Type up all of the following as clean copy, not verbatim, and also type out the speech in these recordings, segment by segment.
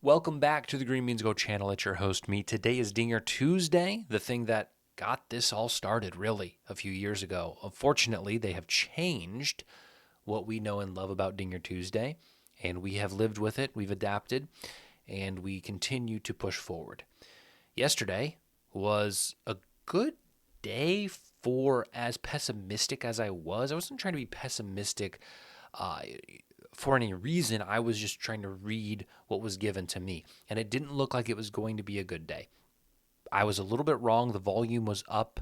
Welcome back to the Green Beans Go channel. It's your host, me. Today is Dinger Tuesday, the thing that got this all started, really, a few years ago. Unfortunately, they have changed what we know and love about Dinger Tuesday, and we have lived with it, we've adapted, and we continue to push forward. Yesterday was a good day for as pessimistic as I was. I wasn't trying to be pessimistic for any reason. I was just trying to read what was given to me, and it didn't look like it was going to be a good day. I was a little bit wrong. The volume was up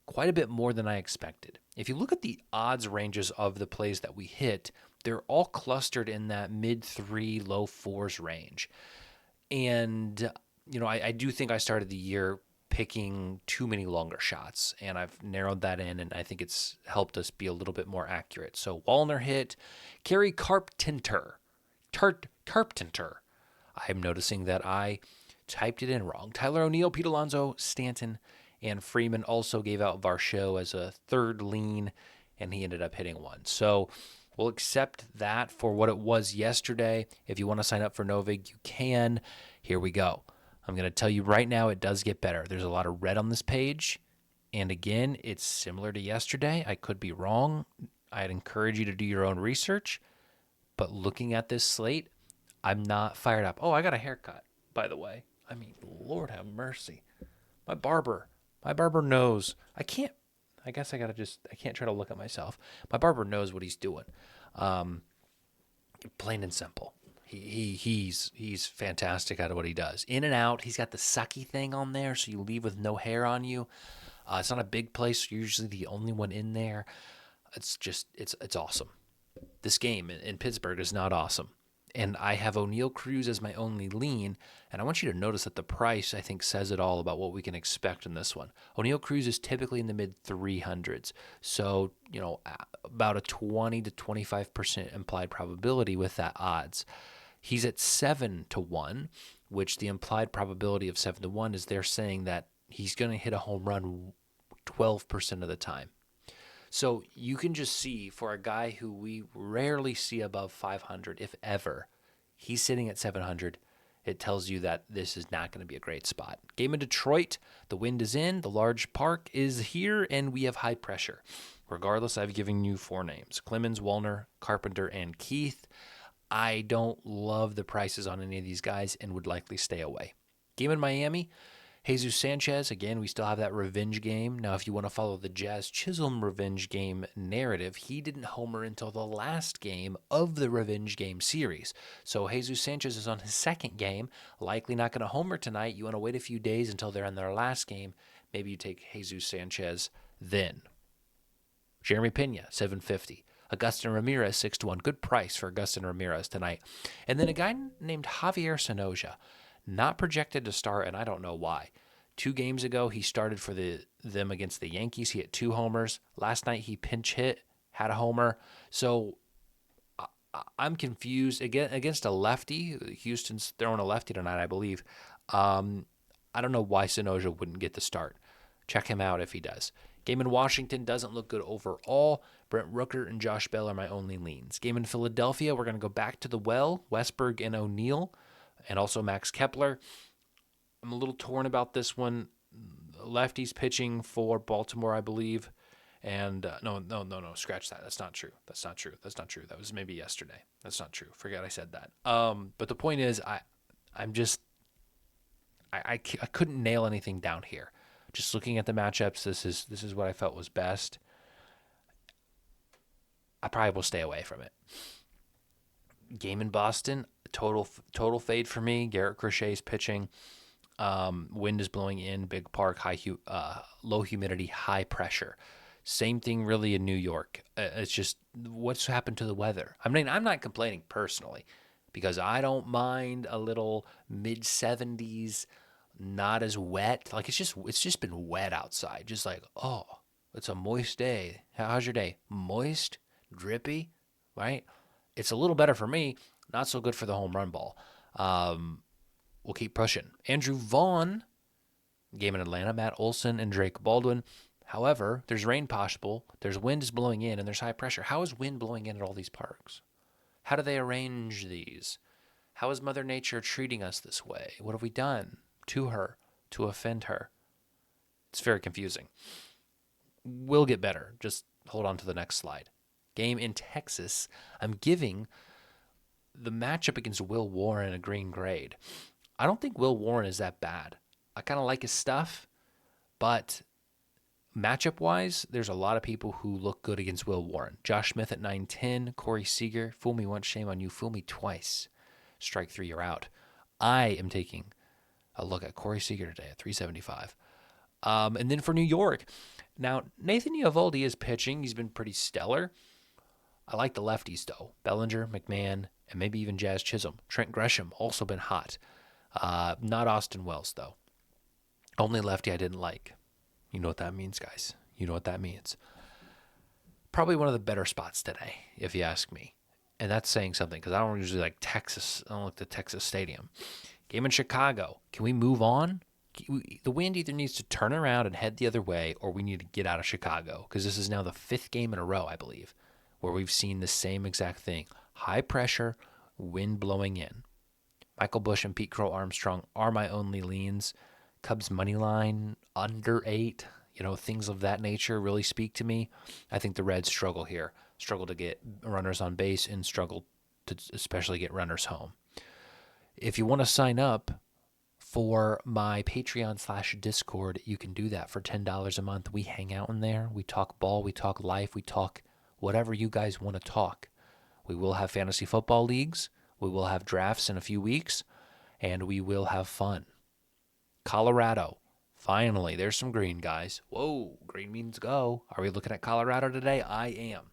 quite a bit more than I expected. If you look at the odds ranges of the plays that we hit, they're all clustered in that mid-3, low-4s range. And, I do think I started the year picking too many longer shots, and I've narrowed that in, and I think it's helped us be a little bit more accurate. So Wallner hit, Kerry Carpenter. I'm noticing that I typed it in wrong. Tyler O'Neill, Pete Alonso, Stanton, and Freeman also gave out Varsho as a third lean, and he ended up hitting one. So we'll accept that for what it was yesterday. If you want to sign up for Novig, you can. Here we go. I'm going to tell you right now, it does get better. There's a lot of red on this page. And again, it's similar to yesterday. I could be wrong. I'd encourage you to do your own research. But looking at this slate, I'm not fired up. Oh, I got a haircut, by the way. I mean, Lord have mercy. My barber knows. I can't try to look at myself. My barber knows what he's doing. Plain and simple. He's fantastic at what he does. In and out. He's got the sucky thing on there, so you leave with no hair on you. It's not a big place. You're usually the only one in there. It's awesome. This game in Pittsburgh is not awesome. And I have O'Neill Cruz as my only lean, and I want you to notice that the price, I think, says it all about what we can expect in this one. O'Neill Cruz is typically in the mid-300s, so, about a 20 to 25% implied probability with that odds. He's at 7-1, which the implied probability of 7-1 is they're saying that he's going to hit a home run 12% of the time. So you can just see, for a guy who we rarely see above 500, if ever, he's sitting at 700. It tells you that this is not going to be a great spot. Game in Detroit, the wind is in, the large park is here, and we have high pressure. Regardless, I've given you 4 names: Clemens, Wallner, Carpenter, and Keith. I don't love the prices on any of these guys and would likely stay away. Game in Miami, Jesus Sanchez. Again, we still have that revenge game. Now, if you want to follow the Jazz Chisholm revenge game narrative, he didn't homer until the last game of the revenge game series. So Jesus Sanchez is on his second game, likely not going to homer tonight. You want to wait a few days until they're in their last game. Maybe you take Jesus Sanchez then. Jeremy Pena, $750. Agustin Ramirez, 6-1. Good price for Agustin Ramirez tonight. And then a guy named Javier Sonoja, not projected to start, and I don't know why. 2 games ago, he started for them against the Yankees. He hit 2 homers. Last night, he pinch hit, had a homer. So I'm confused. Again, against a lefty, Houston's throwing a lefty tonight, I believe. I don't know why Sonoja wouldn't get the start. Check him out if he does. Game in Washington doesn't look good overall. Brent Rooker and Josh Bell are my only leans. Game in Philadelphia, we're going to go back to the well. Westberg and O'Neill, and also Max Kepler. I'm a little torn about this one. Lefties pitching for Baltimore, I believe. And no, scratch that. That's not true. That was maybe yesterday. That's not true. Forget I said that. But the point is, I couldn't nail anything down here. Just looking at the matchups, this is what I felt was best. I probably will stay away from it. Game in Boston, total fade for me. Garrett Crochet's pitching. Wind is blowing in, big park, low humidity, high pressure. Same thing really in New York. It's just what's happened to the weather. I mean, I'm not complaining personally because I don't mind a little mid-70s, not as wet. Like it's just been wet outside. Just like, oh, it's a moist day. How's your day? Moist, drippy, right? It's a little better for me. Not so good for the home run ball. We'll keep pushing. Andrew Vaughn, game in Atlanta. Matt Olson and Drake Baldwin. However, there's rain possible. There's winds blowing in, and there's high pressure. How is wind blowing in at all these parks? How do they arrange these? How is Mother Nature treating us this way? What have we done to her to offend her? It's very confusing. We'll get better. Just hold on to the next slide. Game in Texas. I'm giving the matchup against Will Warren a green grade. I don't think Will Warren is that bad. I kind of like his stuff, but matchup-wise, there's a lot of people who look good against Will Warren. Josh Smith at 9-10, Corey Seager, fool me once, shame on you, fool me twice. Strike three, you're out. I am taking a look at Corey Seager today at 375. And then for New York, now Nathan Eovaldi is pitching. He's been pretty stellar. I like the lefties, though. Bellinger, McMahon, and maybe even Jazz Chisholm. Trent Gresham, also been hot. Not Austin Wells, though. Only lefty I didn't like. You know what that means, guys. You know what that means. Probably one of the better spots today, if you ask me. And that's saying something, because I don't usually like Texas. I don't like the Texas Stadium. Game in Chicago. Can we move on? The wind either needs to turn around and head the other way, or we need to get out of Chicago, because this is now the 5th game in a row, I believe, where we've seen the same exact thing. High pressure, wind blowing in. Michael Busch and Pete Crow Armstrong are my only leans. Cubs money line under 8, things of that nature really speak to me. I think the Reds struggle here, struggle to get runners on base and struggle to especially get runners home. If you want to sign up for my Patreon/Discord, you can do that for $10 a month. We hang out in there. We talk ball, we talk life, we talk whatever you guys want to talk. We will have fantasy football leagues. We will have drafts in a few weeks, and we will have fun. Colorado. Finally, there's some green, guys. Whoa, green means go. Are we looking at Colorado today? I am.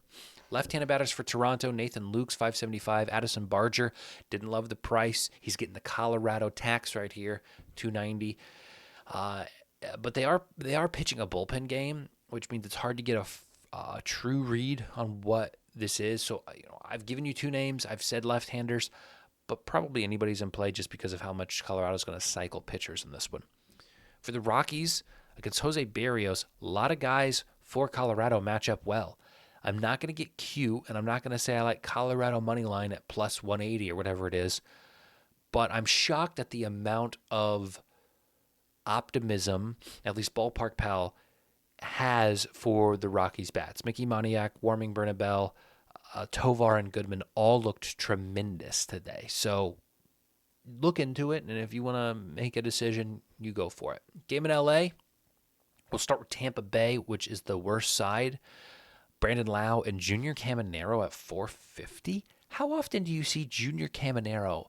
Left-handed batters for Toronto. Nathan Lukes, 575. Addison Barger, didn't love the price. He's getting the Colorado tax right here, 290. But they are pitching a bullpen game, which means it's hard to get a true read on what this is. So, I've given you 2 names. I've said left-handers, but probably anybody's in play just because of how much Colorado's going to cycle pitchers in this one. For the Rockies, against Jose Barrios, a lot of guys for Colorado match up well. I'm not going to get cute, and I'm not going to say I like Colorado money line at plus 180 or whatever it is, but I'm shocked at the amount of optimism, at least Ballpark Pal has for the Rockies bats. Mickey Moniak, Warming Bernabel, Tovar, and Goodman all looked tremendous today. So look into it, and if you want to make a decision, you go for it. Game in LA, we'll start with Tampa Bay, which is the worst side. Brandon Lau and Junior Caminero at 450. How often do you see Junior Caminero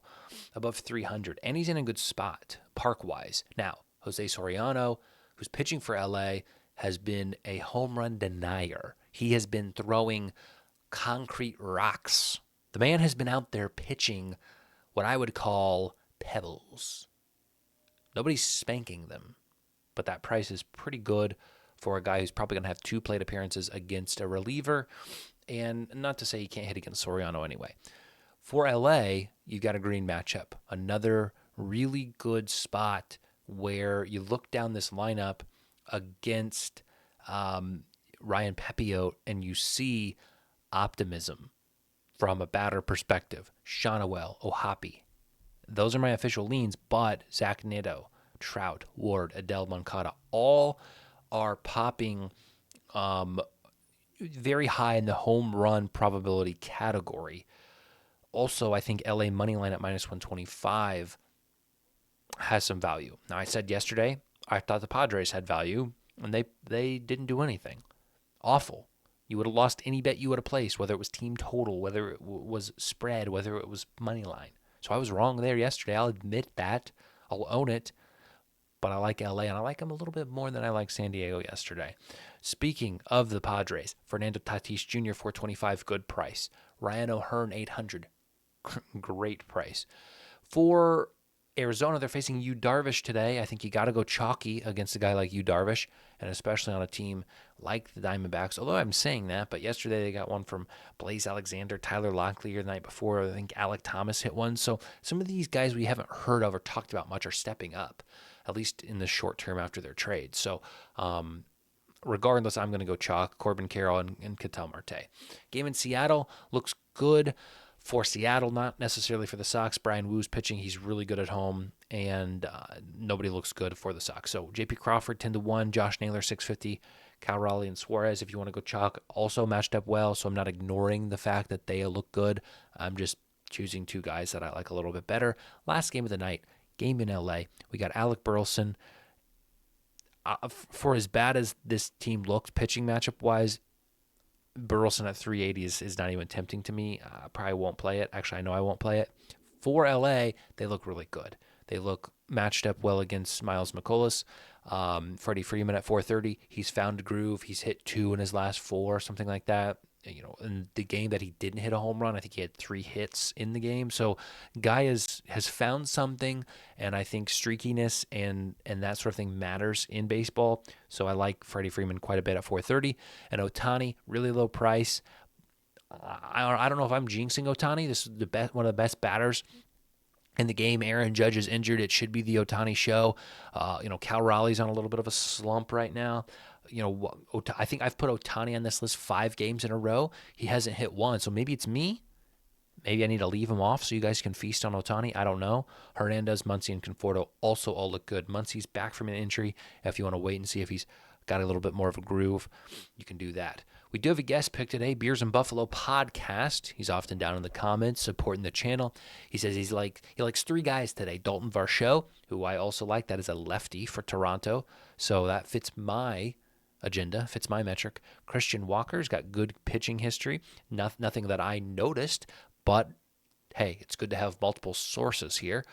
above 300? And he's in a good spot, park-wise. Now, Jose Soriano, who's pitching for LA, has been a home run denier. He has been throwing concrete rocks. The man has been out there pitching what I would call pebbles. Nobody's spanking them, but that price is pretty good for a guy who's probably going to have 2 plate appearances against a reliever, and not to say he can't hit against Soriano anyway. For LA, you got a green matchup. Another really good spot where you look down this lineup against Ryan Pepiot and you see optimism from a batter perspective. Shonowell, Ohapi. Those are my official leans, but Zach Nitto, Trout, Ward, Adele Moncada, all are popping very high in the home run probability category. Also, I think LA money line at minus 125 has some value. Now, I said yesterday I thought the Padres had value, and they didn't do anything. Awful. You would have lost any bet you would have placed, whether it was team total, whether it was spread, whether it was money line. So I was wrong there yesterday. I'll admit that. I'll own it. But I like LA, and I like them a little bit more than I like San Diego yesterday. Speaking of the Padres, Fernando Tatis Jr., 425, good price. Ryan O'Hearn, 800, great price. For Arizona, they're facing Yu Darvish today. I think you got to go chalky against a guy like Yu Darvish, and especially on a team like the Diamondbacks. Although I'm saying that, but yesterday they got one from Blaze Alexander, Tyler Locklear the night before. I think Alec Thomas hit one. So some of these guys we haven't heard of or talked about much are stepping up, at least in the short term after their trade. So regardless, I'm going to go chalk, Corbin Carroll and Ketel Marte. Game in Seattle looks good for Seattle, not necessarily for the Sox. Brian Woo's pitching. He's really good at home, and nobody looks good for the Sox. So J.P. Crawford 10-1, Josh Naylor 650, Cal Raleigh and Suarez, if you want to go chalk, also matched up well. So I'm not ignoring the fact that they look good. I'm just choosing two guys that I like a little bit better. Last game of the night, game in L.A. We got Alec Burleson. For as bad as this team looked pitching matchup-wise, Burleson at 380 is not even tempting to me. I probably won't play it. Actually, I know I won't play it. For LA, they look really good. They look matched up well against Miles McCollum. Freddie Freeman at 430. He's found a groove. He's hit 2 in his last 4, something like that. You know, in the game that he didn't hit a home run, I think he had 3 hits in the game. So, guy has found something, and I think streakiness and that sort of thing matters in baseball. So I like Freddie Freeman quite a bit at 430. And Ohtani, really low price. I don't know if I'm jinxing Ohtani. This is one of the best batters in the game. Aaron Judge is injured. It should be the Ohtani show. Cal Raleigh's on a little bit of a slump right now. I think I've put Ohtani on this list 5 games in a row. He hasn't hit one, so maybe it's me. Maybe I need to leave him off so you guys can feast on Ohtani. I don't know. Hernandez, Muncy, and Conforto also all look good. Muncy's back from an injury. If you want to wait and see if he's got a little bit more of a groove, you can do that. We do have a guest pick today, Beers and Buffalo podcast. He's often down in the comments supporting the channel. He says he likes 3 guys today. Dalton Varsho, who I also like. That is a lefty for Toronto. So that fits my agenda, fits my metric. Christian Walker's got good pitching history. Nothing that I noticed, but hey, it's good to have multiple sources here.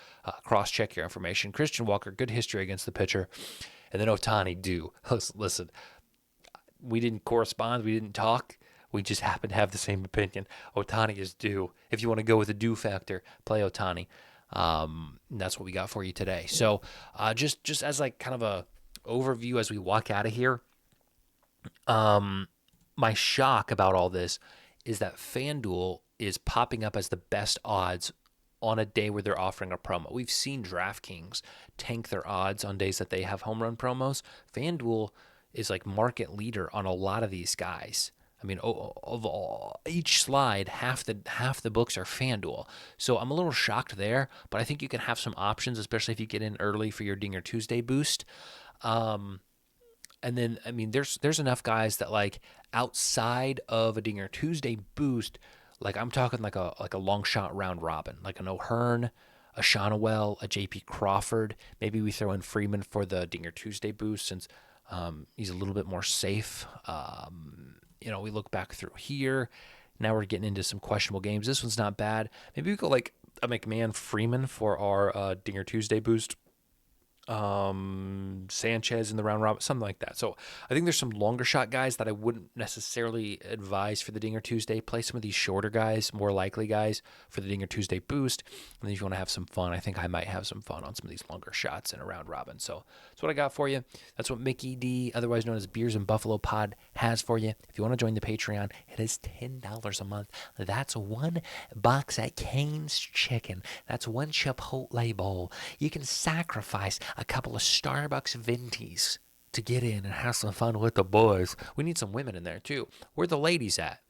Cross-check your information. Christian Walker, good history against the pitcher. And then Ohtani, listen, we didn't correspond. We didn't talk. We just happen to have the same opinion. Ohtani is due. If you want to go with the due factor, play Ohtani. That's what we got for you today. So just as like kind of a overview as we walk out of here, my shock about all this is that FanDuel is popping up as the best odds on a day where they're offering a promo. We've seen DraftKings tank their odds on days that they have home run promos. FanDuel is like market leader on a lot of these guys. I mean, each slide, half the books are FanDuel. So I'm a little shocked there, but I think you can have some options, especially if you get in early for your Dinger Tuesday boost. And then, I mean, there's enough guys that like outside of a Dinger Tuesday boost, like I'm talking like a long shot round robin, like an O'Hearn, a Shonowell, a J.P. Crawford. Maybe we throw in Freeman for the Dinger Tuesday boost since he's a little bit more safe. We look back through here. Now we're getting into some questionable games. This one's not bad. Maybe we go like a McMahon Freeman for our Dinger Tuesday boost. Sanchez in the round robin, something like that. So I think there's some longer shot guys that I wouldn't necessarily advise for the Dinger Tuesday. Play some of these shorter guys, more likely guys for the Dinger Tuesday boost. And then if you want to have some fun, I think I might have some fun on some of these longer shots in a round robin. So that's what I got for you. That's what Mickey D, otherwise known as Beers and Buffalo Pod, has for you. If you want to join the Patreon, it is $10 a month. That's 1 box at Cane's Chicken. That's 1 Chipotle bowl. You can sacrifice a couple of Starbucks Ventis to get in and have some fun with the boys. We need some women in there too. Where the ladies at?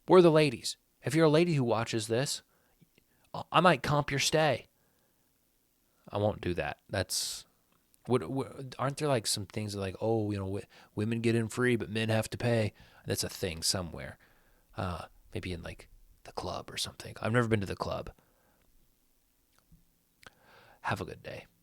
Where the ladies? If you're a lady who watches this, I might comp your stay. I won't do that. That's aren't there like some things that like, women get in free, but men have to pay? That's a thing somewhere. Maybe in like the club or something. I've never been to the club. Have a good day.